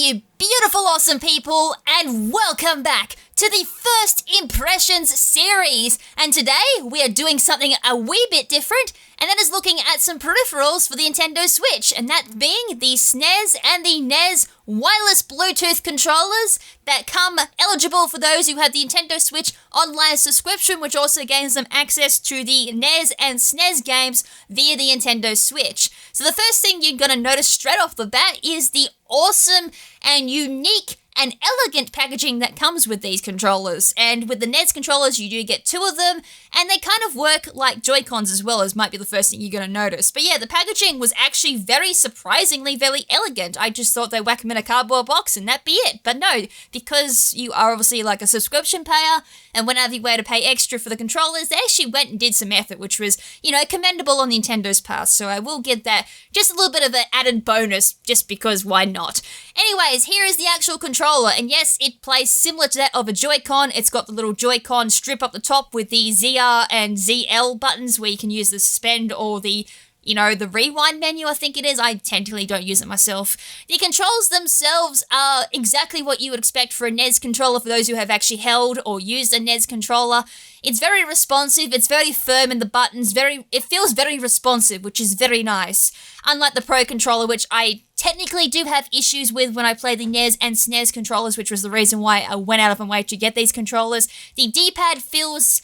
you beautiful, awesome people, and welcome back to the First Impressions series. And today we are doing something a wee bit different, and that is looking at some peripherals for the Nintendo Switch, and that being the SNES and the NES wireless Bluetooth controllers that come eligible for those who have the Nintendo Switch online subscription, which also gains them access to the NES and SNES games via the Nintendo Switch. So the first thing you're going to notice straight off the bat is the awesome and unique and elegant packaging that comes with these controllers. And with the NES controllers, you do get two of them, and they kind of work like Joy-Cons as well, as might be the first thing you're going to notice. But yeah, the packaging was actually very surprisingly very elegant. I just thought they'd whack them in a cardboard box and that'd be it. But no, because you are obviously like a subscription payer and went out of your way to pay extra for the controllers, they actually went and did some effort, which was, commendable on Nintendo's part. So I will give that just a little bit of an added bonus, just because why not? Anyways, here is the actual controller, and yes, it plays similar to that of a Joy-Con. It's got the little Joy-Con strip up the top with the ZR and ZL buttons where you can use the suspend or the rewind menu, I think it is. I technically don't use it myself. The controls themselves are exactly what you would expect for a NES controller for those who have actually held or used a NES controller. It's very responsive, it's very firm in the buttons, it feels very responsive, which is very nice. Unlike the Pro controller, which I technically do have issues with when I play the NES and SNES controllers, which was the reason why I went out of my way to get these controllers. The D-pad feels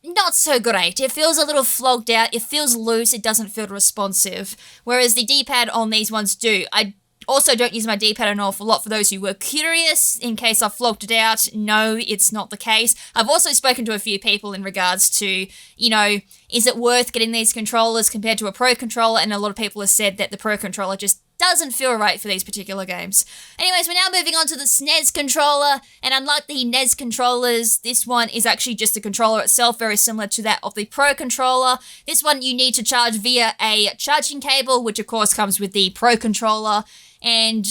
not so great. It feels a little flogged out, it feels loose, it doesn't feel responsive. Whereas the D-pad on these ones do. I also don't use my D-pad an awful lot for those who were curious, in case I flogged it out. No, it's not the case. I've also spoken to a few people in regards to, is it worth getting these controllers compared to a Pro controller? And a lot of people have said that the Pro controller just doesn't feel right for these particular games. Anyways, we're now moving on to the SNES controller, and unlike the NES controllers, this one is actually just the controller itself, very similar to that of the Pro controller. This one you need to charge via a charging cable, which of course comes with the Pro controller, and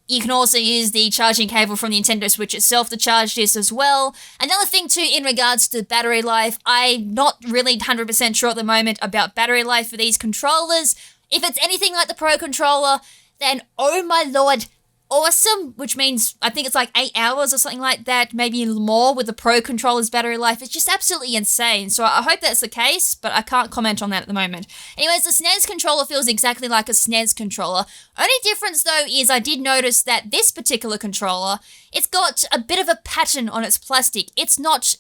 you can also use the charging cable from the Nintendo Switch itself to charge this as well. Another thing too, in regards to battery life, I'm not really 100% sure at the moment about battery life for these controllers. If it's anything like the Pro controller, then oh my lord, awesome, which means I think it's like 8 hours or something like that, maybe more with the Pro controller's battery life. It's just absolutely insane. So I hope that's the case, but I can't comment on that at the moment. Anyways, the SNES controller feels exactly like a SNES controller. Only difference though is I did notice that this particular controller, it's got a bit of a pattern on its plastic. It's not,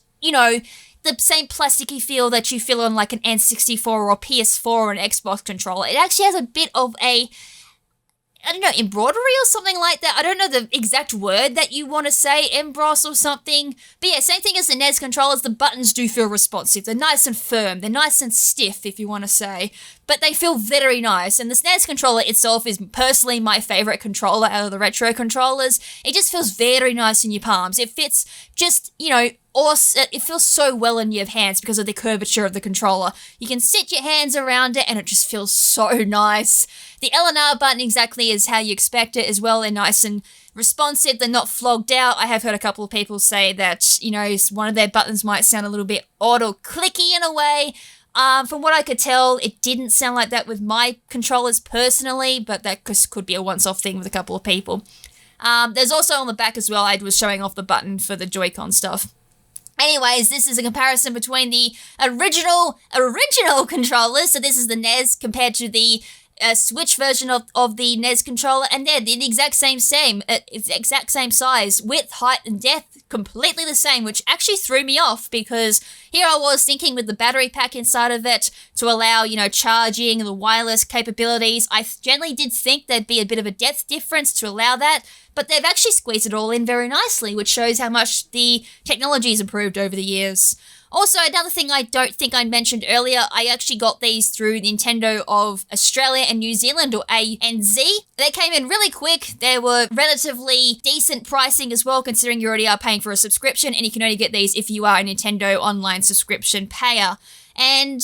the same plasticky feel that you feel on like an N64 or PS4 or an Xbox controller. It actually has a bit of a, embroidery or something like that. I don't know the exact word that you want to say, emboss or something. But yeah, same thing as the NES controllers, the buttons do feel responsive. They're nice and firm. They're nice and stiff, if you want to say. But they feel very nice. And the SNES controller itself is personally my favorite controller out of the retro controllers. It just feels very nice in your palms. It fits just, awesome. It feels so well in your hands because of the curvature of the controller. You can sit your hands around it and it just feels so nice. The L and R button exactly is how you expect it as well. They're nice and responsive. They're not flogged out. I have heard a couple of people say that, one of their buttons might sound a little bit odd or clicky in a way. From what I could tell, it didn't sound like that with my controllers personally, but that could be a once-off thing with a couple of people. There's also on the back as well, I was showing off the button for the Joy-Con stuff. Anyways, this is a comparison between the original controllers, so this is the NES compared to the Switch version of the NES controller, and they're the exact same size, width, height, and depth, completely the same, which actually threw me off because here I was thinking with the battery pack inside of it to allow, charging and the wireless capabilities. I generally did think there'd be a bit of a depth difference to allow that, but they've actually squeezed it all in very nicely, which shows how much the technology has improved over the years. Also, another thing I don't think I mentioned earlier, I actually got these through Nintendo of Australia and New Zealand, or ANZ. They came in really quick. They were relatively decent pricing as well, considering you already are paying for a subscription, and you can only get these if you are a Nintendo online subscription payer. And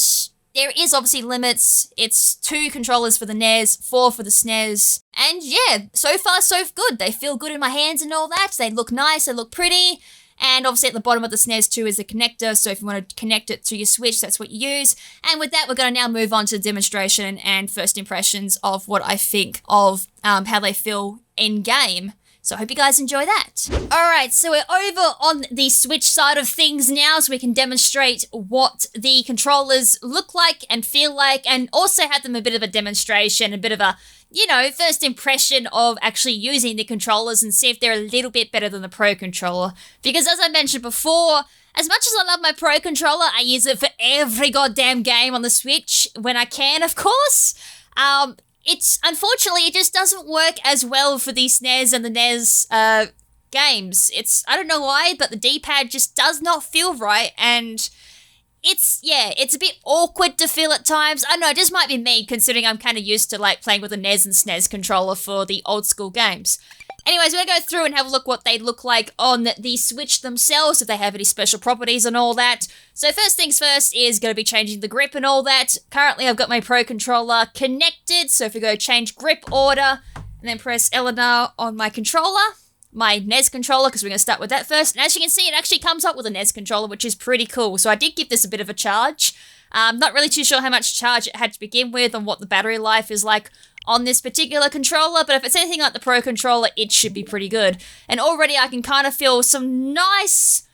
there is obviously limits. It's 2 controllers for the NES, 4 for the SNES. And yeah, so far so good. They feel good in my hands and all that. They look nice, they look pretty. And obviously at the bottom of the SNES too is the connector, so if you want to connect it to your Switch, that's what you use. And with that, we're going to now move on to the demonstration and first impressions of what I think of how they feel in-game. So I hope you guys enjoy that. Alright, so we're over on the Switch side of things now, so we can demonstrate what the controllers look like and feel like, and also have them a bit of a demonstration, a bit of a, you know, first impression of actually using the controllers and see if they're a little bit better than the Pro Controller. Because as I mentioned before, as much as I love my Pro Controller, I use it for every goddamn game on the Switch, when I can, of course. Unfortunately, it just doesn't work as well for the SNES and the NES games. I don't know why, but the D-pad just does not feel right, and it's a bit awkward to feel at times. I don't know, it just might be me, considering I'm kind of used to, like, playing with a NES and SNES controller for the old school games. Anyways, we're going to go through and have a look what they look like on the Switch themselves, if they have any special properties and all that. So first things first is going to be changing the grip and all that. Currently, I've got my Pro Controller connected, so if we go change grip order, and then press L and R on my controller, my NES controller, because we're going to start with that first. And as you can see, it actually comes up with a NES controller, which is pretty cool. So I did give this a bit of a charge. Not really too sure how much charge it had to begin with and what the battery life is like on this particular controller, but if it's anything like the Pro Controller, it should be pretty good. And already I can kind of feel some nice,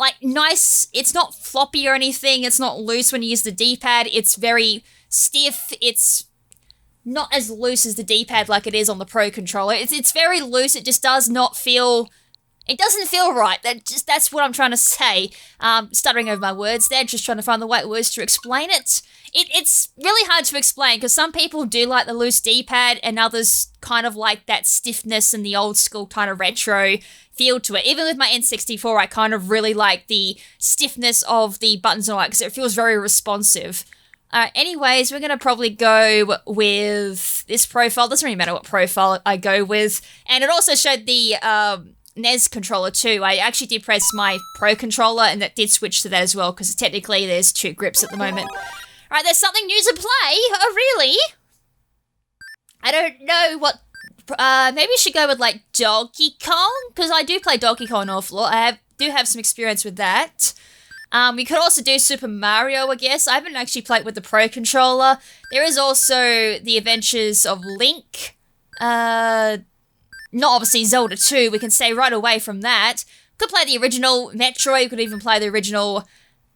it's not floppy or anything, it's not loose when you use the D-pad, it's very stiff, it's not as loose as the D-pad like it is on the Pro Controller. It's very loose, it just does not feel... It doesn't feel right. That's what I'm trying to say. Stuttering over my words there, just trying to find the right words to explain it. It's really hard to explain because some people do like the loose D-pad and others kind of like that stiffness and the old school kind of retro feel to it. Even with my N64, I kind of really like the stiffness of the buttons and all that because it feels very responsive. Anyways, we're going to probably go with this profile. Doesn't really matter what profile I go with. And it also showed the NES controller too. I actually did press my Pro Controller and that did switch to that as well because technically there's two grips at the moment. Alright, there's something new to play. Oh, really? I don't know what... maybe we should go with, like, Donkey Kong? Because I do play Donkey Kong an awful lot. I do have some experience with that. We could also do Super Mario, I guess. I haven't actually played with the Pro Controller. There is also The Adventures of Link. Not obviously Zelda 2. We can say right away from that. Could play the original Metroid. You could even play the original...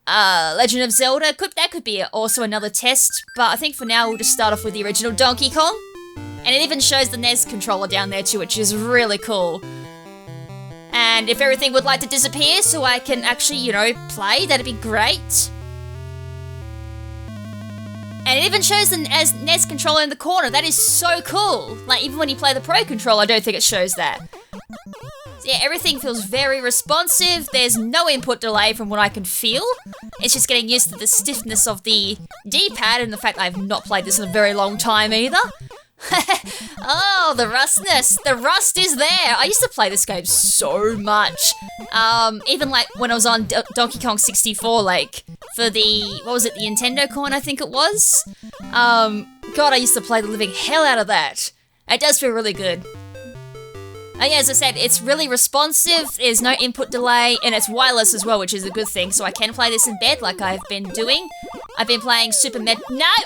Legend of Zelda, that could be also another test, but I think for now we'll just start off with the original Donkey Kong. And it even shows the NES controller down there too, which is really cool. And if everything would like to disappear so I can actually, you know, play, that'd be great. And it even shows the NES controller in the corner, that is so cool. Like, even when you play the Pro Controller, I don't think it shows that. Yeah, everything feels very responsive. There's no input delay from what I can feel. It's just getting used to the stiffness of the D-pad and the fact that I've not played this in a very long time either. Oh, the rustness. The rust is there. I used to play this game so much. Even like when I was on Donkey Kong 64, like for the, what was it, the Nintendo coin I think it was? God, I used to play the living hell out of that. It does feel really good. And yeah, as I said, it's really responsive, there's no input delay, and it's wireless as well, which is a good thing, so I can play this in bed like I've been doing. I've been playing Super Metroid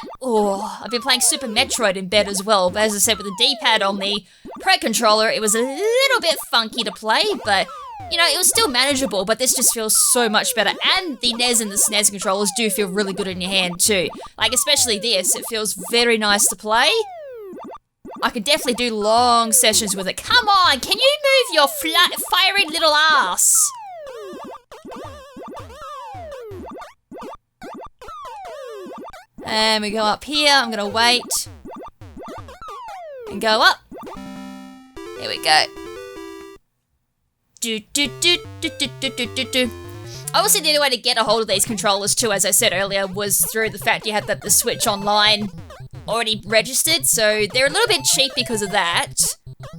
in bed as well, but as I said, with the D-pad on the Pro Controller, it was a little bit funky to play, but, you know, it was still manageable, but this just feels so much better, and the NES and the SNES controllers do feel really good in your hand too. Like, especially this, it feels very nice to play. I could definitely do long sessions with it. Come on, can you move your fiery little ass? And we go up here. I'm going to wait. And go up. There we go. Obviously, the only way to get a hold of these controllers too, as I said earlier, was through the fact you had the Switch Online already registered, so they're a little bit cheap because of that.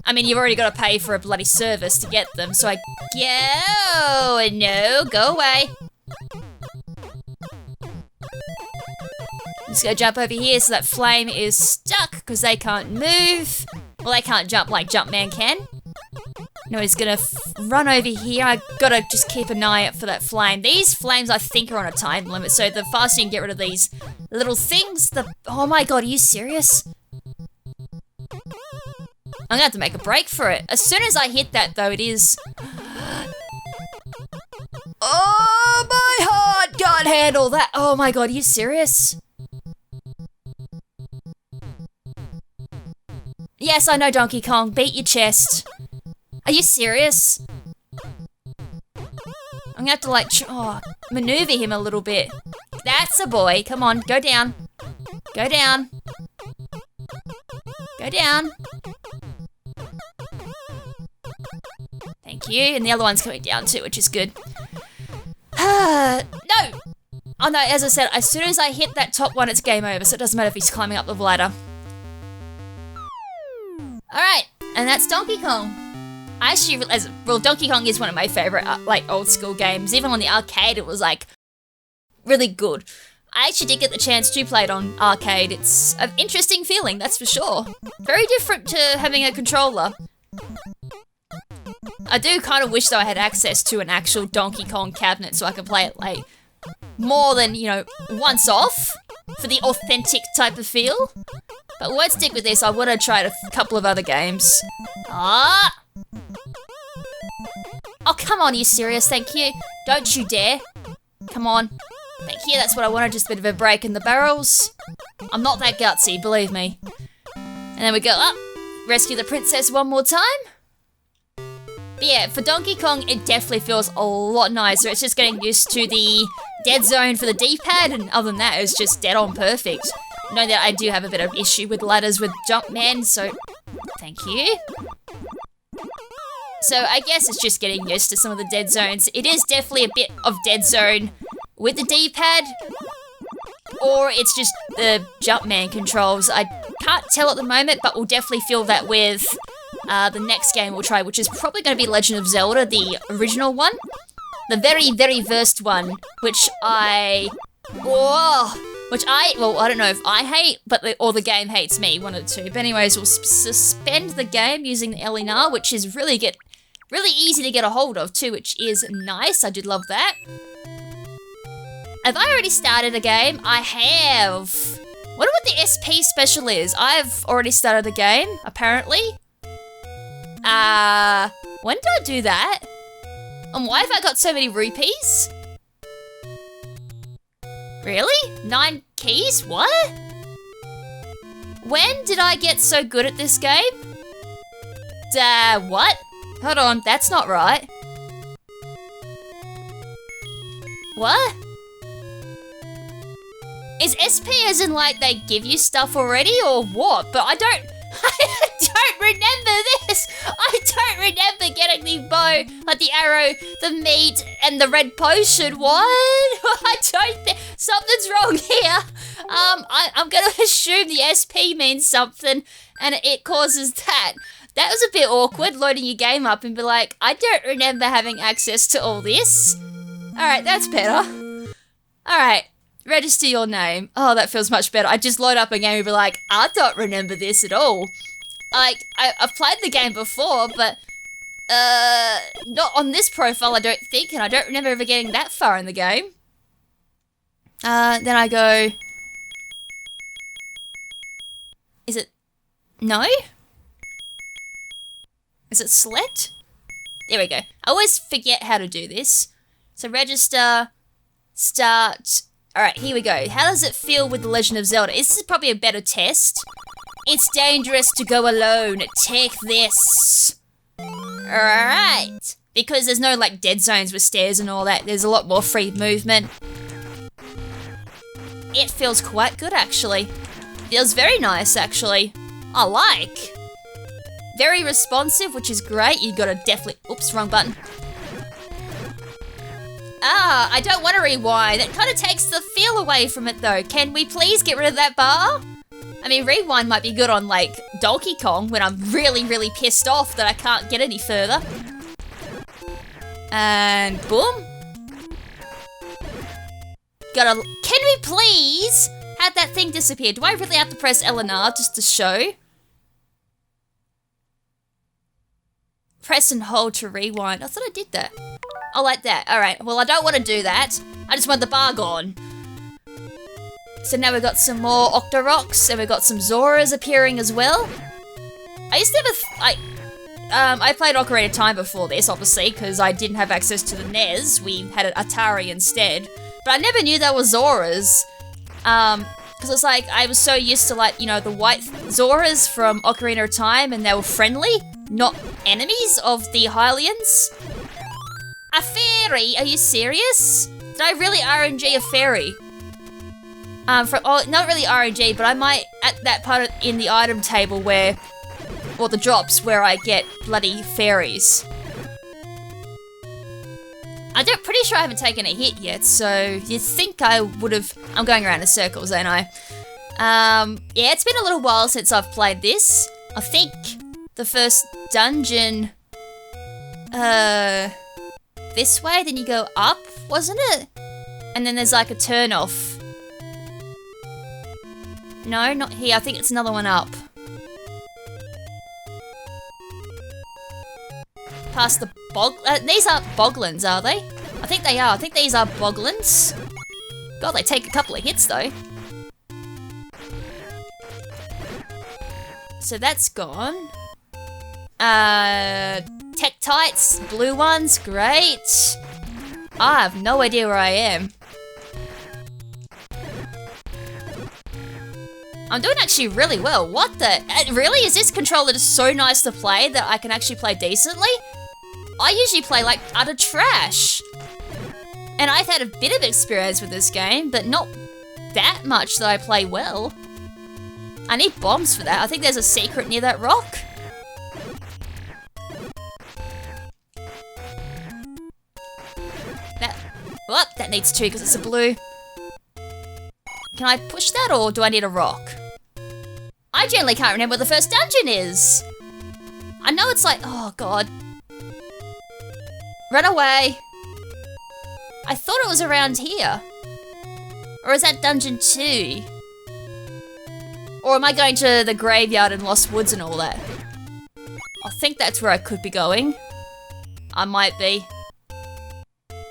I mean, you've already got to pay for a bloody service to get them, so no, go away. I'm just gonna jump over here so that flame is stuck, because they can't move. Well, they can't jump like Jumpman can. No, he's gonna run over here. I gotta just keep an eye out for that flame. These flames, I think, are on a time limit, so the faster you can get rid of these little things, oh my god, are you serious? I'm gonna have to make a break for it. As soon as I hit that, though, it is... Oh, my heart can't handle that. Oh my god, are you serious? Yes, I know, Donkey Kong. Beat your chest. Are you serious? I'm gonna have to, like, maneuver him a little bit. That's a boy. Come on, go down. Go down. Go down. Thank you. And the other one's coming down too, which is good. No! Oh no, as I said, as soon as I hit that top one, it's game over, so it doesn't matter if he's climbing up the ladder. Alright, and that's Donkey Kong. I actually, well, Donkey Kong is one of my favourite, like, old school games. Even on the arcade, it was, like, really good. I actually did get the chance to play it on arcade. It's an interesting feeling, that's for sure. Very different to having a controller. I do kind of wish, though, I had access to an actual Donkey Kong cabinet so I could play it, like, more than, you know, once off for the authentic type of feel. But we won't stick with this. I want to try a couple of other games. Ah! Oh, come on, are you serious? Thank you. Don't you dare. Come on. Thank you, that's what I wanted, just a bit of a break in the barrels. I'm not that gutsy, believe me. And then we go up, rescue the princess one more time. But yeah, for Donkey Kong, it definitely feels a lot nicer. It's just getting used to the dead zone for the D-pad, and other than that, it's just dead on perfect. Know that I do have a bit of issue with ladders with Jumpman, so thank you. So I guess it's just getting used to some of the dead zones. It is definitely a bit of dead zone with the D-pad, or it's just the Jumpman controls. I can't tell at the moment, but we'll definitely feel that with the next game we'll try, which is probably going to be Legend of Zelda, the original one. The very, very first one, which I... well, I don't know if I hate, or the game hates me, one of the two. But anyways, we'll suspend the game using the LNR, which is really easy to get a hold of too, which is nice. I did love that. Have I already started a game? I have. Wonder what the SP special is. I've already started the game, apparently. When did I do that? And why have I got so many rupees? Really? 9 keys? What? When did I get so good at this game? What? Hold on, that's not right. What? Is SP as in, like, they give you stuff already, or what? But I don't remember this! I don't remember getting the bow, like the arrow, the meat, and the red potion. What? I don't think... Something's wrong here. I'm gonna assume the SP means something, and it causes that. That was a bit awkward, loading your game up and be like, I don't remember having access to all this. Alright, that's better. Alright. Register your name. Oh, that feels much better. I just load up a game and be like, I don't remember this at all. Like, I've played the game before, but, not on this profile, I don't think, and I don't remember ever getting that far in the game. Then I go... Is it... No? Is it select? There we go. I always forget how to do this. So register, start... Alright, here we go. How does it feel with The Legend of Zelda? This is probably a better test. It's dangerous to go alone. Take this. Alright. Because there's no, like, dead zones with stairs and all that. There's a lot more free movement. It feels quite good, actually. Feels very nice, actually. I like. Very responsive, which is great. You gotta definitely... Oops, wrong button. I don't want to rewind. That kind of takes the feel away from it, though. Can we please get rid of that bar? I mean, rewind might be good on, like, Donkey Kong when I'm really, really pissed off that I can't get any further. And boom. Can we please have that thing disappear? Do I really have to press L and R just to show? Press and hold to rewind. I thought I did that. Oh, like that. Alright, well, I don't want to do that. I just want the bar gone. So now we've got some more Octoroks, and we've got some Zoras appearing as well. I used to have I played Ocarina of Time before this, obviously, because I didn't have access to the NES. We had an Atari instead. But I never knew they were Zoras. Because it's like, I was so used to, like, you know, the white Zoras from Ocarina of Time, and they were friendly, not enemies of the Hylians. A fairy? Are you serious? Did I really RNG a fairy? Not really RNG, but I might, at that part in the item table where, or the drops, where I get bloody fairies. I'm pretty sure I haven't taken a hit yet, so you'd think I would have. I'm going around in circles, ain't I? Yeah, it's been a little while since I've played this. I think the first dungeon, this way, then you go up, wasn't it? And then there's like a turn off. No, not here. I think it's another one up. Past the these aren't boglins, are they? I think they are. I think these are boglins. God, they take a couple of hits though. So that's gone. Tektites, blue ones, great. I have no idea where I am. I'm doing actually really well. What the? Really? Is this controller just so nice to play that I can actually play decently? I usually play like utter trash. And I've had a bit of experience with this game, but not that much that I play well. I need bombs for that. I think there's a secret near that rock. That needs two because it's a blue. Can I push that or do I need a rock? I generally can't remember what the first dungeon is. I know it's like, oh god. Run away. I thought it was around here. Or is that dungeon 2? Or am I going to the graveyard in Lost Woods and all that? I think that's where I could be going. I might be.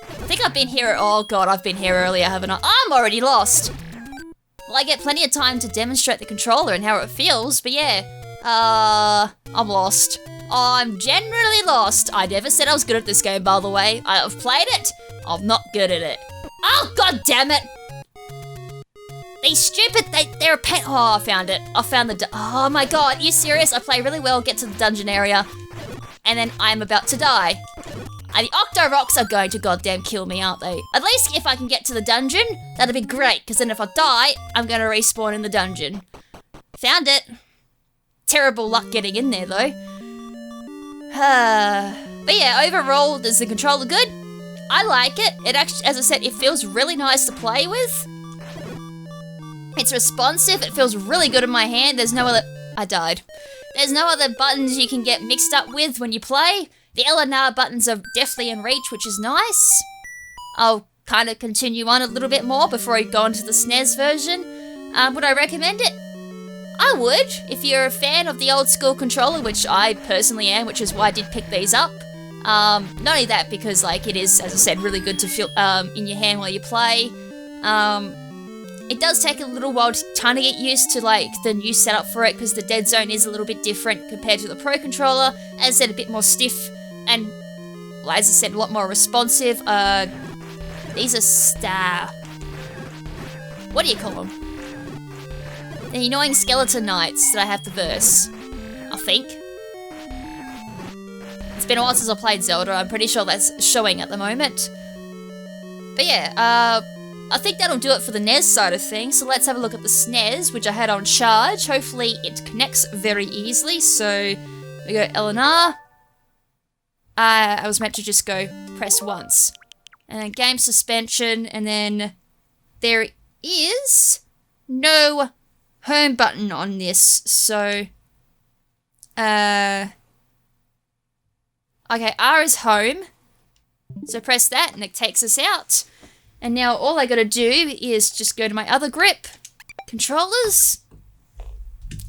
I think I've been here, oh god, I've been here earlier, haven't I? I'm already lost. Well, I get plenty of time to demonstrate the controller and how it feels, but yeah. I'm lost. I'm generally lost. I never said I was good at this game, by the way. I've played it. I'm not good at it. Oh, god damn it! These stupid, they're a pain. Oh, I found it. I found the, oh my god, are you serious? I play really well, get to the dungeon area, and then I'm about to die. And the Octo Rocks are going to goddamn kill me, aren't they? At least if I can get to the dungeon, that'd be great, because then if I die, I'm going to respawn in the dungeon. Found it. Terrible luck getting in there, though. But yeah, overall, is the controller good? I like it. It actually, as I said, it feels really nice to play with. It's responsive. It feels really good in my hand. There's no other... I died. There's no other buttons you can get mixed up with when you play. The L and R buttons are definitely in reach, which is nice. I'll kind of continue on a little bit more before I go into the SNES version. Would I recommend it? I would, if you're a fan of the old school controller, which I personally am, which is why I did pick these up. Not only that, because like it is, as I said, really good to feel in your hand while you play. It does take a little while to kind of get used to like the new setup for it, because the dead zone is a little bit different compared to the Pro controller. As I said, a bit more stiff and, well, as I said, a lot more responsive. These are what do you call them? The annoying skeleton knights that I have to verse, I think. It's been a while since I played Zelda. I'm pretty sure that's showing at the moment. But yeah, I think that'll do it for the NES side of things. So let's have a look at the SNES, which I had on charge. Hopefully it connects very easily. So we go L and R. I was meant to just go press once. And then game suspension, and then there is no home button on this, so okay, R is home, so press that and it takes us out. And now all I gotta do is just go to my other grip, controllers,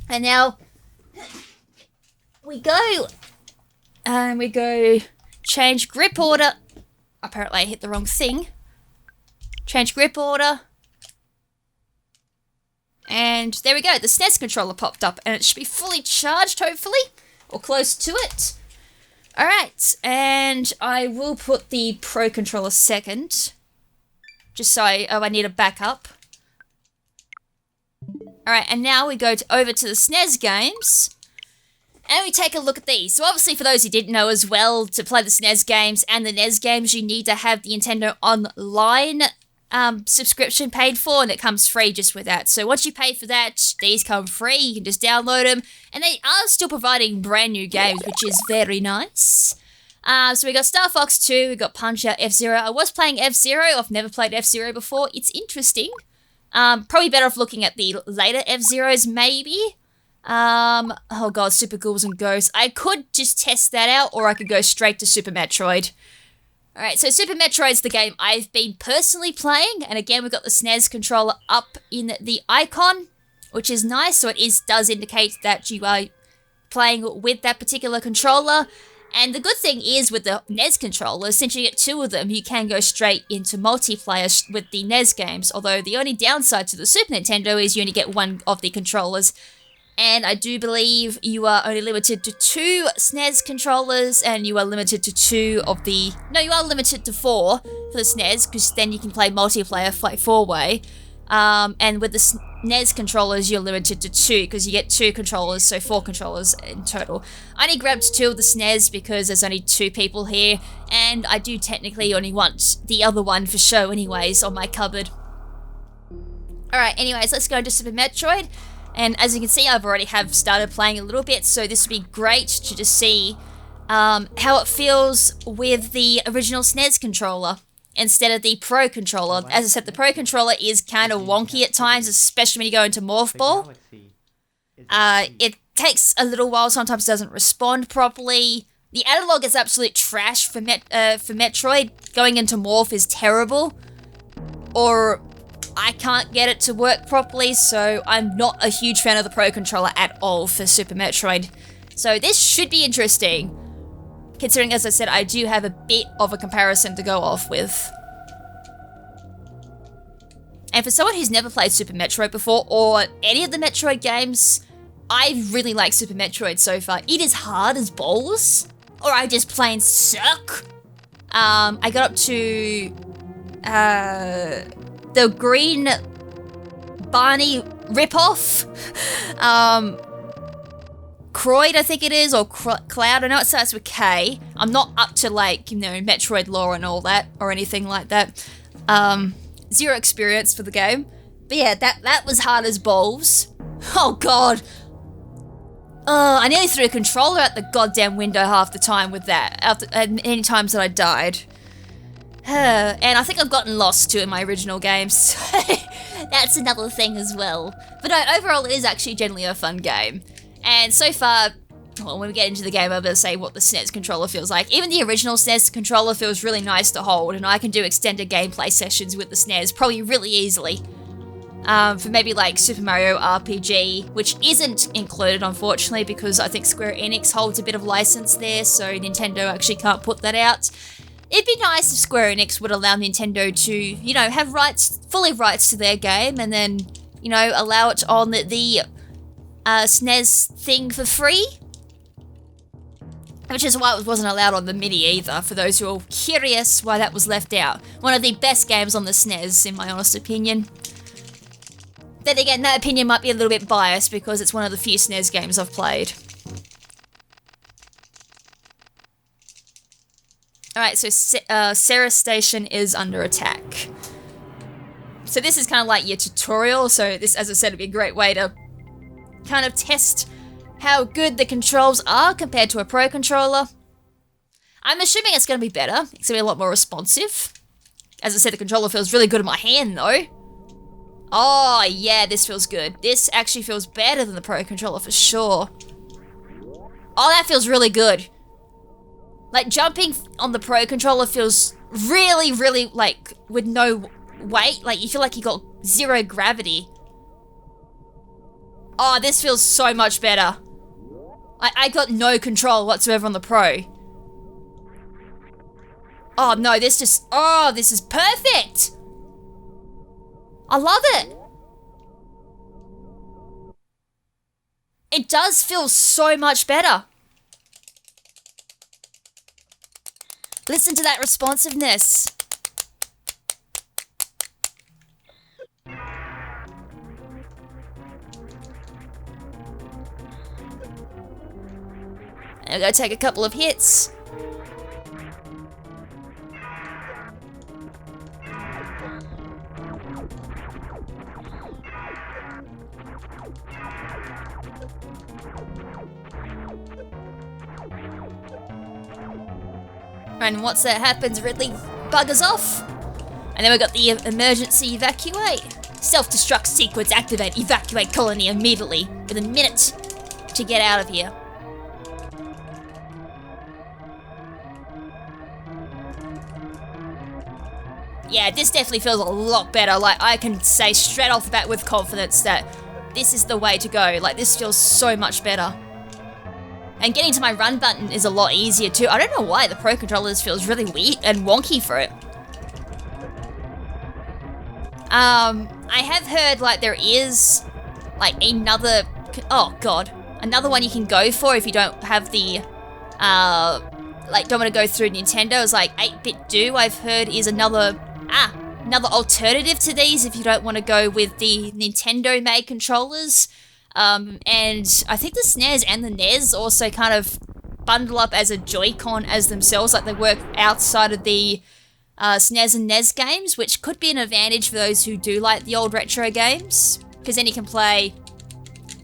and now we go change grip order. Apparently I hit the wrong thing. Change grip order. And there we go, the SNES controller popped up, and it should be fully charged, hopefully, or close to it. Alright, and I will put the Pro controller second, just so I need a backup. Alright, and now we go over to the SNES games, and we take a look at these. So obviously, for those who didn't know as well, to play the SNES games and the NES games, you need to have the Nintendo Online subscription paid for, and it comes free just with that. So once you pay for that, these come free, you can just download them, and they are still providing brand new games, which is very nice. So we got Star Fox 2, we got Punch-Out, F-Zero. I was playing F-Zero, I've never played F-Zero before, it's interesting. Probably better off looking at the later F-Zeros, maybe. Oh god, Super Ghouls and Ghosts. I could just test that out, or I could go straight to Super Metroid. Alright, so Super Metroid's the game I've been personally playing, and again, we've got the SNES controller up in the icon, which is nice, so it does indicate that you are playing with that particular controller. And the good thing is, with the NES controller, since you get two of them, you can go straight into multiplayer with the NES games, although the only downside to the Super Nintendo is you only get one of the controllers. And I do believe you are only limited to 2 SNES controllers, and you are limited to 2 of the... No, you are limited to 4 for the SNES, because then you can play multiplayer, like 4-way. And with the SNES controllers, you're limited to 2, because you get 2 controllers, so 4 controllers in total. I only grabbed 2 of the SNES because there's only 2 people here, and I do technically only want the other one for show anyways on my cupboard. Alright, anyways, let's go into Super Metroid. And as you can see, I've already started playing a little bit, so this would be great to just see how it feels with the original SNES controller instead of the Pro controller. As I said, the Pro controller is kind of wonky at times, especially when you go into Morph Ball. It takes a little while, sometimes it doesn't respond properly. The analog is absolute trash for Metroid. Going into Morph is terrible. Or I can't get it to work properly, so I'm not a huge fan of the Pro controller at all for Super Metroid. So this should be interesting, considering, as I said, I do have a bit of a comparison to go off with. And for someone who's never played Super Metroid before, or any of the Metroid games, I really like Super Metroid so far. It is hard as balls, or I just plain suck. I got up to the green Barney ripoff. Croyd, I think it is, or Cloud. I know it starts with K. I'm not up to, like, you know, Metroid lore and all that, or anything like that. Zero experience for the game. But yeah, that was hard as balls. Oh god. I nearly threw a controller out the goddamn window half the time with that, any times that I died. And I think I've gotten lost too in my original games, so that's another thing as well. But no, overall it is actually generally a fun game. And so far, well, when we get into the game, I'm going to say what the SNES controller feels like. Even the original SNES controller feels really nice to hold, and I can do extended gameplay sessions with the SNES probably really easily. For maybe like Super Mario RPG, which isn't included unfortunately because I think Square Enix holds a bit of license there, so Nintendo actually can't put that out. It'd be nice if Square Enix would allow Nintendo to, you know, have fully rights to their game, and then, you know, allow it on the SNES thing for free. Which is why it wasn't allowed on the Mini either, for those who are curious why that was left out. One of the best games on the SNES, in my honest opinion. Then again, that opinion might be a little bit biased because it's one of the few SNES games I've played. Alright, so Sarah Station is under attack. So this is kind of like your tutorial, so this, as I said, would be a great way to kind of test how good the controls are compared to a Pro controller. I'm assuming it's going to be better. It's going to be a lot more responsive. As I said, the controller feels really good in my hand, though. Oh, yeah, this feels good. This actually feels better than the Pro controller for sure. Oh, that feels really good. Like, jumping on the Pro controller feels really, really, like, with no weight. Like, you feel like you got zero gravity. Oh, this feels so much better. I got no control whatsoever on the Pro. Oh, no, this is perfect! I love it! It does feel so much better. Listen to that responsiveness. I'm gonna take a couple of hits. And once that happens, Ridley buggers off. And then we got the emergency evacuate. Self-destruct sequence activate. Evacuate colony immediately. With a minute to get out of here. Yeah, this definitely feels a lot better. Like, I can say straight off the bat with confidence that this is the way to go. Like, this feels so much better. And getting to my run button is a lot easier too. I don't know why the Pro Controllers feels really weird and wonky for it. I have heard like there is like another, another one you can go for if you don't have the, like don't want to go through Nintendo. It's like 8-bit Do, I've heard, is another alternative to these if you don't want to go with the Nintendo made controllers. And I think the SNES and the NES also kind of bundle up as a Joy-Con as themselves, like they work outside of the SNES and NES games, which could be an advantage for those who do like the old retro games, because then you can play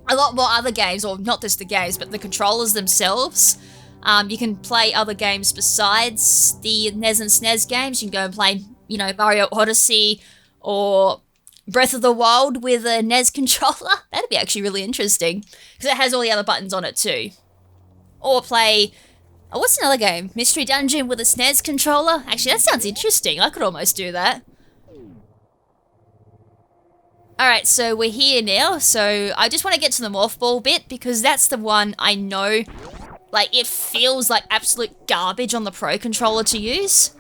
a lot more other games, or not just the games, but the controllers themselves. You can play other games besides the NES and SNES games. You can go and play, you know, Mario Odyssey or Breath of the Wild with a NES controller. That'd be actually really interesting, because it has all the other buttons on it too. Or play, what's another game? Mystery Dungeon with a SNES controller? Actually, that sounds interesting. I could almost do that. Alright, so we're here now. So I just want to get to the Morph Ball bit, because that's the one I know, like, it feels like absolute garbage on the Pro Controller to use.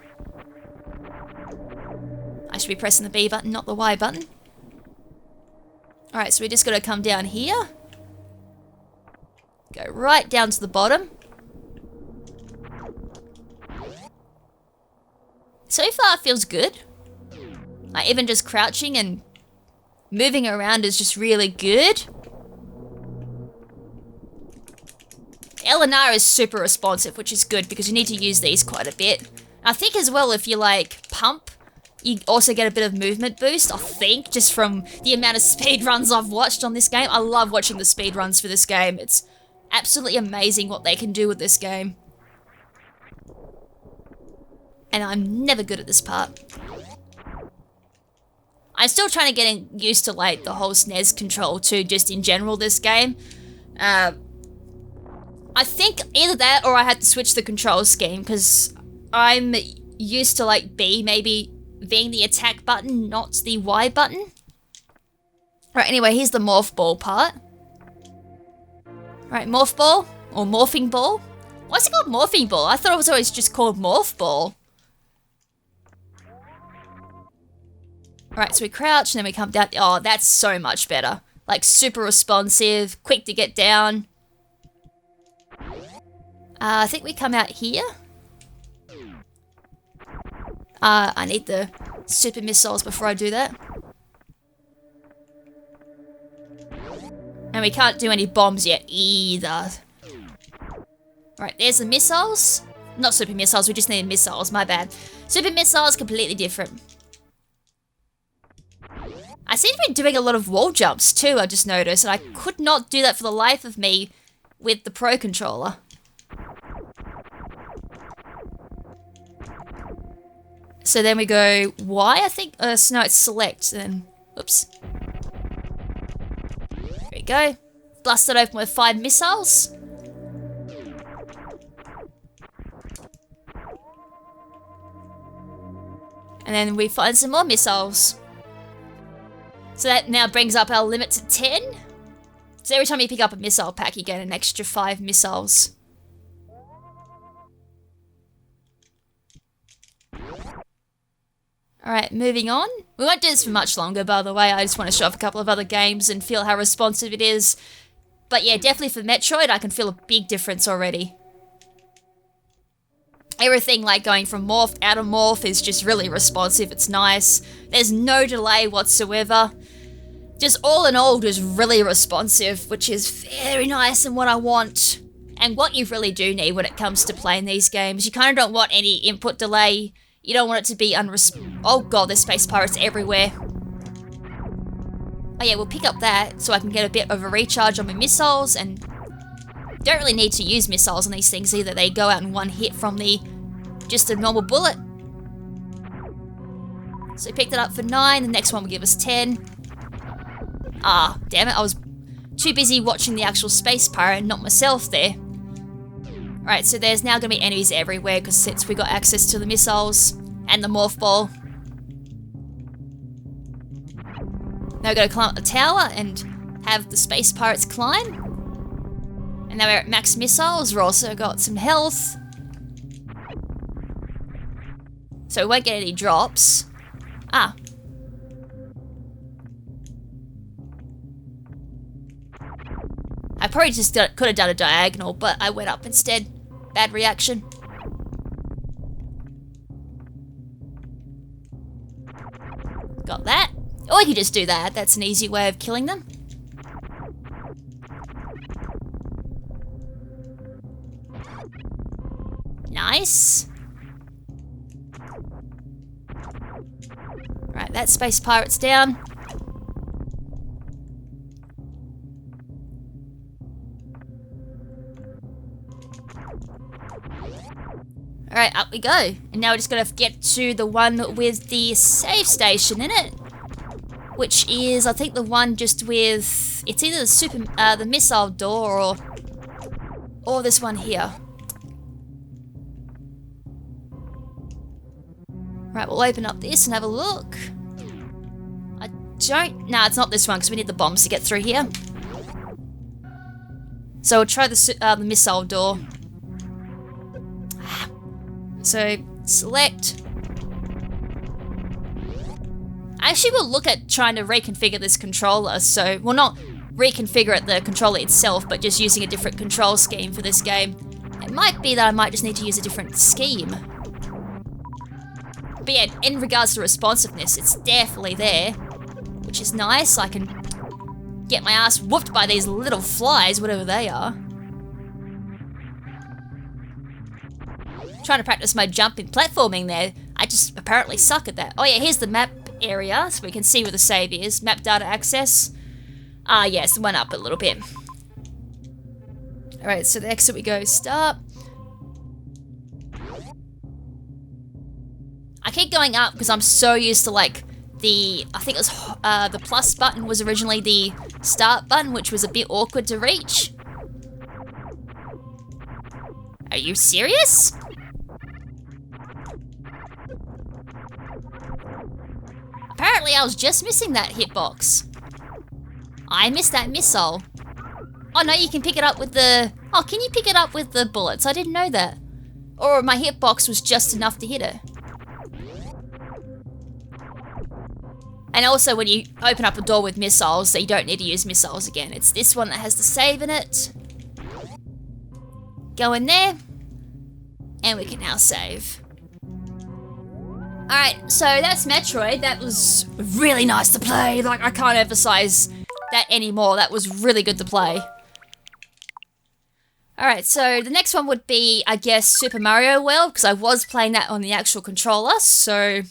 I should be pressing the B button, not the Y button. Alright, so we just gotta come down here. Go right down to the bottom. So far, it feels good. Like, even just crouching and moving around is just really good. LNR is super responsive, which is good, because you need to use these quite a bit. I think as well, if you, like, pump, you also get a bit of movement boost, I think, just from the amount of speedruns I've watched on this game. I love watching the speedruns for this game. It's absolutely amazing what they can do with this game. And I'm never good at this part. I'm still trying to get used to, like, the whole SNES control too, just in general this game. I think either that or I had to switch the control scheme, because I'm used to, like, B maybe being the attack button, not the Y button. Right, anyway, here's the Morph Ball part. Right, Morph Ball, or Morphing Ball. What's it called Morphing Ball? I thought it was always just called Morph Ball. Alright, so we crouch and then we come down. Oh, that's so much better. Like, super responsive, quick to get down. I think we come out here. I need the super missiles before I do that. And we can't do any bombs yet either. Right, there's the missiles. Not super missiles, we just need missiles, my bad. Super missiles, completely different. I seem to be doing a lot of wall jumps too, I just noticed, and I could not do that for the life of me with the Pro Controller. So then we go Y, I think? No, it's select, then, oops. There we go. Blast it open with 5 missiles. And then we find some more missiles. So that now brings up our limit to 10. So every time you pick up a missile pack, you get an extra 5 missiles. Alright, moving on. We won't do this for much longer, by the way. I just want to show off a couple of other games and feel how responsive it is. But yeah, definitely for Metroid, I can feel a big difference already. Everything like going from morph out of morph is just really responsive. It's nice. There's no delay whatsoever. Just all in all, just really responsive, which is very nice and what I want. And what you really do need when it comes to playing these games. You kind of don't want any input delay. You don't want it to be oh god, there's space pirates everywhere. Oh yeah, we'll pick up that so I can get a bit of a recharge on my missiles, and don't really need to use missiles on these things either. They go out in one hit from just a normal bullet. So we picked it up for 9, the next one will give us 10. Ah, damn it, I was too busy watching the actual space pirate and not myself there. Alright, so there's now going to be enemies everywhere because since we got access to the missiles and the morph ball. Now we're going to climb up the tower and have the space pirates climb. And now we're at max missiles. We've also got some health. So we won't get any drops. Ah. I probably just could have done a diagonal, but I went up instead. Bad reaction. Got that. Or you could just do that. That's an easy way of killing them. Nice. Right, that space pirate's down. Alright, up we go. And now we're just gonna get to the one with the save station in it. Which is, I think, the one just with... It's either the missile door or this one here. Right, we'll open up this and have a look. No, it's not this one because we need the bombs to get through here. So we'll try the missile door. So, select. I actually will look at trying to reconfigure this controller, so, well, not reconfigure the controller itself, but just using a different control scheme for this game. It might be that I might just need to use a different scheme. But yeah, in regards to responsiveness, it's definitely there, which is nice. I can get my ass whooped by these little flies, whatever they are. Trying to practice my jumping platforming there. I just apparently suck at that. Oh yeah, here's the map area, so we can see where the save is. Map data access. Ah yes, it went up a little bit. Alright, so the exit we go, start. I keep going up because I'm so used to like I think it was the plus button was originally the start button, which was a bit awkward to reach. Are you serious? Apparently I was just missing that hitbox. I missed that missile. Oh no, you can pick it up with the... Oh, can you pick it up with the bullets? I didn't know that. Or my hitbox was just enough to hit it. And also when you open up a door with missiles, so you don't need to use missiles again. It's this one that has the save in it. Go in there. And we can now save. Alright, so that's Metroid. That was really nice to play. Like, I can't emphasize that anymore. That was really good to play. Alright, so the next one would be, I guess, Super Mario World, because I was playing that on the actual controller, so...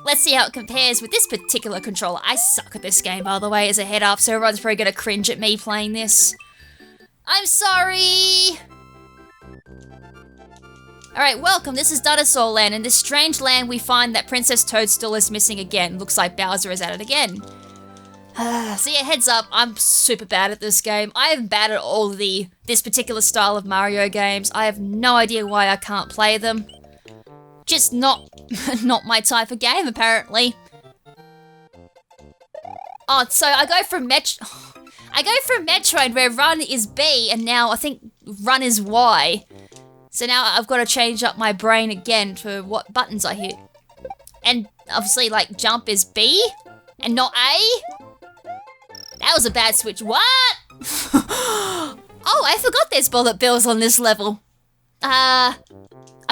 Let's see how it compares with this particular controller. I suck at this game, by the way, as a head up, so everyone's probably gonna cringe at me playing this. I'm sorry! Alright, welcome, this is Dinosaur Land. In this strange land, we find that Princess Toadstool is missing again. Looks like Bowser is at it again. So yeah, heads up, I'm super bad at this game. I am bad at all this particular style of Mario games. I have no idea why I can't play them. Just not my type of game, apparently. Oh, so I go from Metroid where run is B, and now I think run is Y. So now I've got to change up my brain again to what buttons I hit. And obviously, like, jump is B and not A. That was a bad switch. What? Oh, I forgot there's bullet bills on this level. I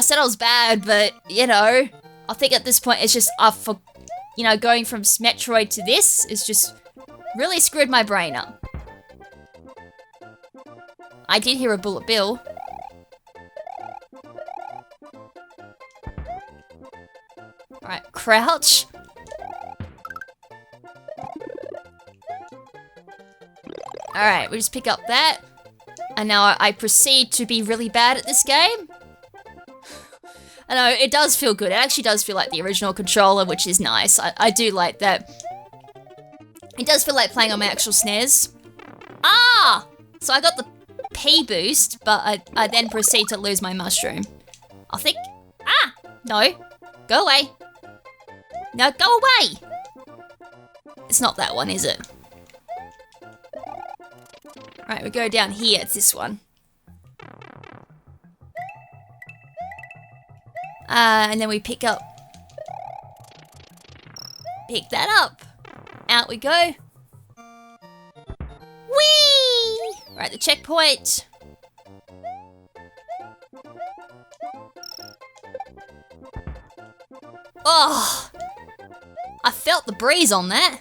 said I was bad, but, you know, I think at this point it's just, going from Metroid to this is just really screwed my brain up. I did hear a bullet bill. Alright, crouch. Alright, we just pick up that. And now I proceed to be really bad at this game. I know, it does feel good. It actually does feel like the original controller, which is nice. I do like that. It does feel like playing on my actual SNES. Ah! So I got the P boost, but I then proceed to lose my mushroom. I think... Ah! No. Go away. No, go away! It's not that one, is it? Right, we go down here. It's this one. And then we pick that up. Out we go. Whee! Right, the checkpoint. Oh! I felt the breeze on that.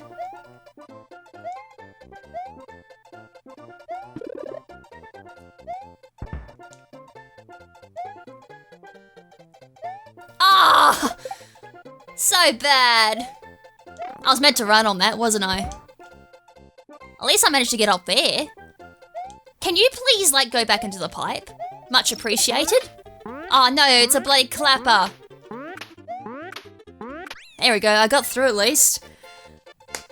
Ah! So bad. I was meant to run on that, wasn't I? At least I managed to get up there. Can you please, go back into the pipe? Much appreciated. Oh no, it's a bloody clapper. There we go, I got through at least.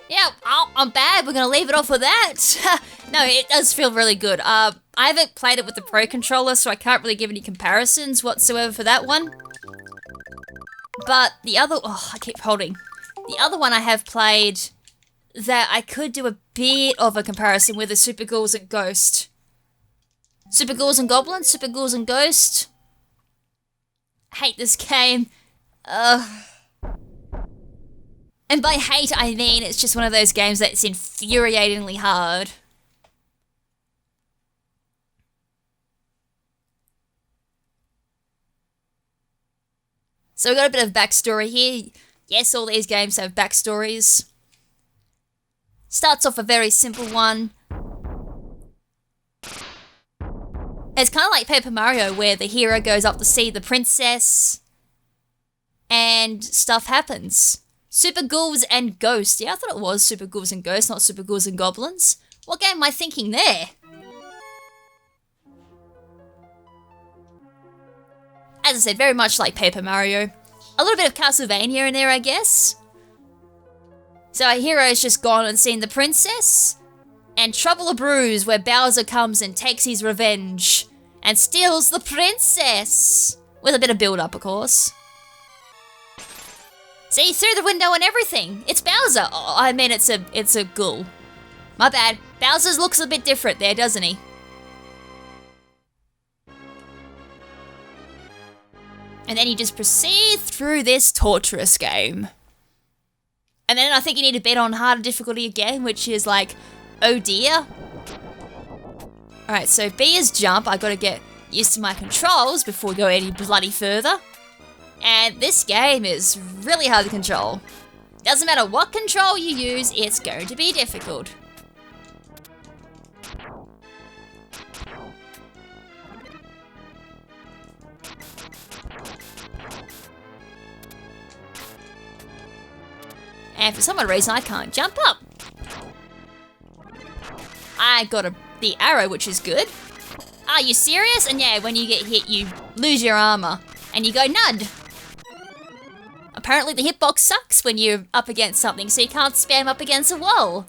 Yeah, I'm bad, we're gonna leave it off with that. No, it does feel really good. I haven't played it with the Pro Controller, so I can't really give any comparisons whatsoever for that one. But the other, I keep holding. The other one I have played that I could do a bit of a comparison with is Super Ghouls and Ghost. Super Ghouls and Goblins, Super Ghouls and Ghost. Hate this game. And by hate, I mean it's just one of those games that's infuriatingly hard. So we've got a bit of backstory here. Yes, all these games have backstories. Starts off a very simple one. It's kind of like Paper Mario, where the hero goes up to see the princess and stuff happens. Super Ghouls and Ghosts. Yeah, I thought it was Super Ghouls and Ghosts, not Super Ghouls and Goblins. What game am I thinking there? As I said, very much like Paper Mario. A little bit of Castlevania in there, I guess. So our hero's just gone and seen the princess, and trouble brews where Bowser comes and takes his revenge and steals the princess. With a bit of build-up, of course. See, through the window and everything. It's Bowser. Oh, I mean, it's a ghoul. My bad. Bowser's looks a bit different there, doesn't he? And then you just proceed through this torturous game. And then I think you need to bet on harder difficulty again, which is like, oh dear. Alright, so B is jump. I gotta get used to my controls before we go any bloody further. And this game is really hard to control. Doesn't matter what control you use, it's going to be difficult. And for some odd reason, I can't jump up. I got the arrow, which is good. Are you serious? And yeah, when you get hit, you lose your armor. And you go nud. Apparently the hitbox sucks when you're up against something, so you can't spam up against a wall.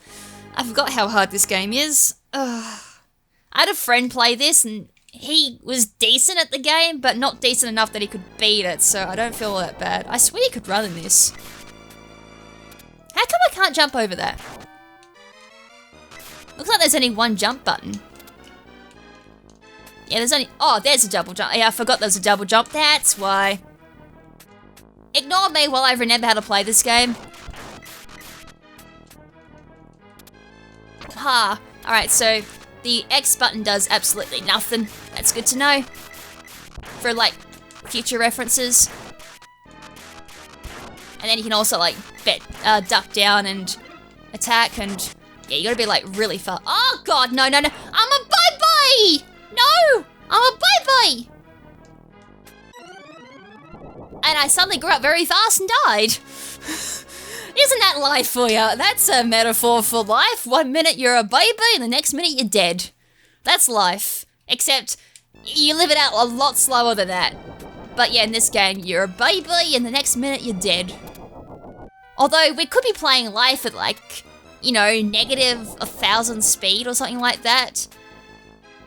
I forgot how hard this game is. Ugh. I had a friend play this, and he was decent at the game, but not decent enough that he could beat it, so I don't feel that bad. I swear you could run in this. How come I can't jump over that? Looks like there's only one jump button. Yeah, there's only... Oh, there's a double jump. Yeah, I forgot there's a double jump. That's why. Ignore me while I remember how to play this game. Ha. Alright, so the X button does absolutely nothing. That's good to know. For, like, future references. And then you can also, like, duck down and attack, and yeah, you gotta be, like, really far. Oh, God, no. I'm a bye-bye! No! I'm a bye-bye! And I suddenly grew up very fast and died. Isn't that life for you? That's a metaphor for life. 1 minute you're a baby and the next minute you're dead. That's life. Except you live it out a lot slower than that. But yeah, in this game, you're a baby and the next minute you're dead. Although we could be playing life at like, you know, negative 1,000 speed or something like that.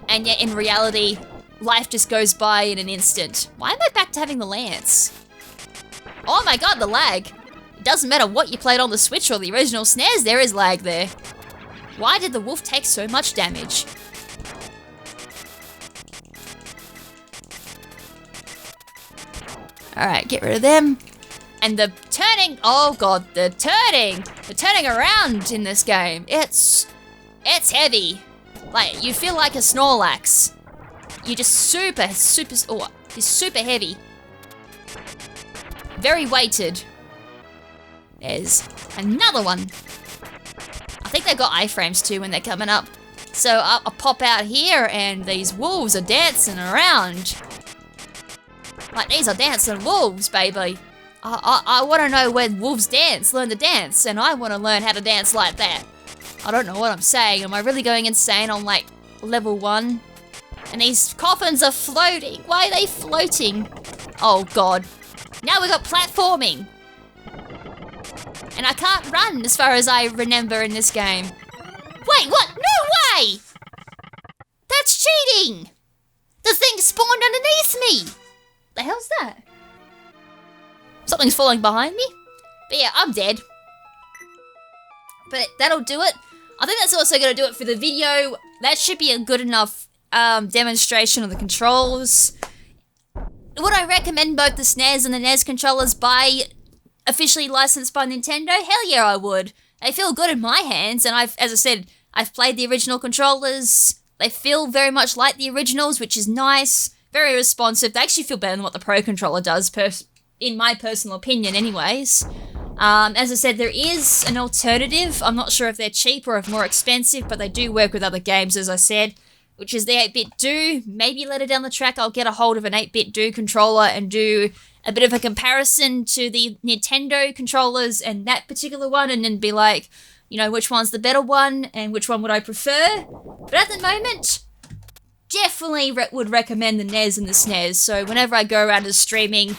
And yet in reality, life just goes by in an instant. Why am I back to having the lance? Oh my God, the lag. It doesn't matter what you played on the Switch or the original SNES, there is lag there. Why did the wolf take so much damage? Alright, get rid of them. And the turning, oh God, the turning around in this game, it's heavy. Like, you feel like a Snorlax. You're just super heavy. Very weighted. There's another one. I think they've got iframes too when they're coming up. So I'll pop out here and these wolves are dancing around. Like, these are dancing wolves, baby. I want to know when wolves dance, learn to dance, and I want to learn how to dance like that. I don't know what I'm saying. Am I really going insane on, like, level 1? And these coffins are floating. Why are they floating? Oh, God. Now we got platforming. And I can't run as far as I remember in this game. Wait, what? No way! That's cheating! The thing spawned underneath me! The hell's that? Something's falling behind me? But yeah, I'm dead. But that'll do it. I think that's also going to do it for the video. That should be a good enough demonstration of the controls. Would I recommend both the SNES and the NES controllers by officially licensed by Nintendo? Hell yeah, I would. They feel good in my hands, and as I said, I've played the original controllers. They feel very much like the originals, which is nice. Very responsive. They actually feel better than what the Pro Controller does, in my personal opinion anyways. As I said, there is an alternative. I'm not sure if they're cheap or if more expensive, but they do work with other games, as I said, which is the 8-bit Do. Maybe later down the track I'll get a hold of an 8-bit Do controller and do a bit of a comparison to the Nintendo controllers and that particular one, and then be like, you know, which one's the better one and which one would I prefer. But at the moment, definitely would recommend the NES and the SNES. So whenever I go around to streaming,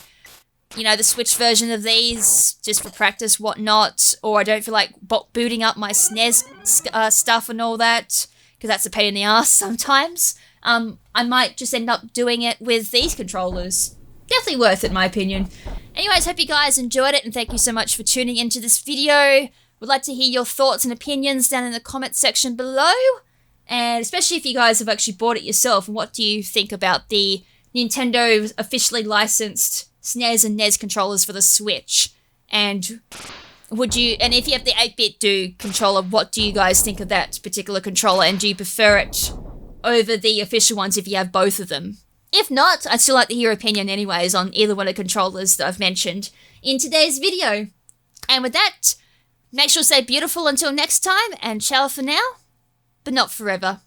you know, the Switch version of these, just for practice, whatnot, or I don't feel like booting up my SNES stuff and all that, because that's a pain in the ass sometimes, I might just end up doing it with these controllers. Definitely worth it, in my opinion. Anyways, hope you guys enjoyed it, and thank you so much for tuning into this video. Would like to hear your thoughts and opinions down in the comment section below, and especially if you guys have actually bought it yourself, and what do you think about the Nintendo officially licensed SNES and NES controllers for the Switch? And if you have the 8-bit Do controller, what do you guys think of that particular controller, and do you prefer it over the official ones if you have both of them? If not, I'd still like to hear your opinion anyways on either one of the controllers that I've mentioned in today's video. And with that, make sure to stay beautiful until next time, and ciao for now, but not forever.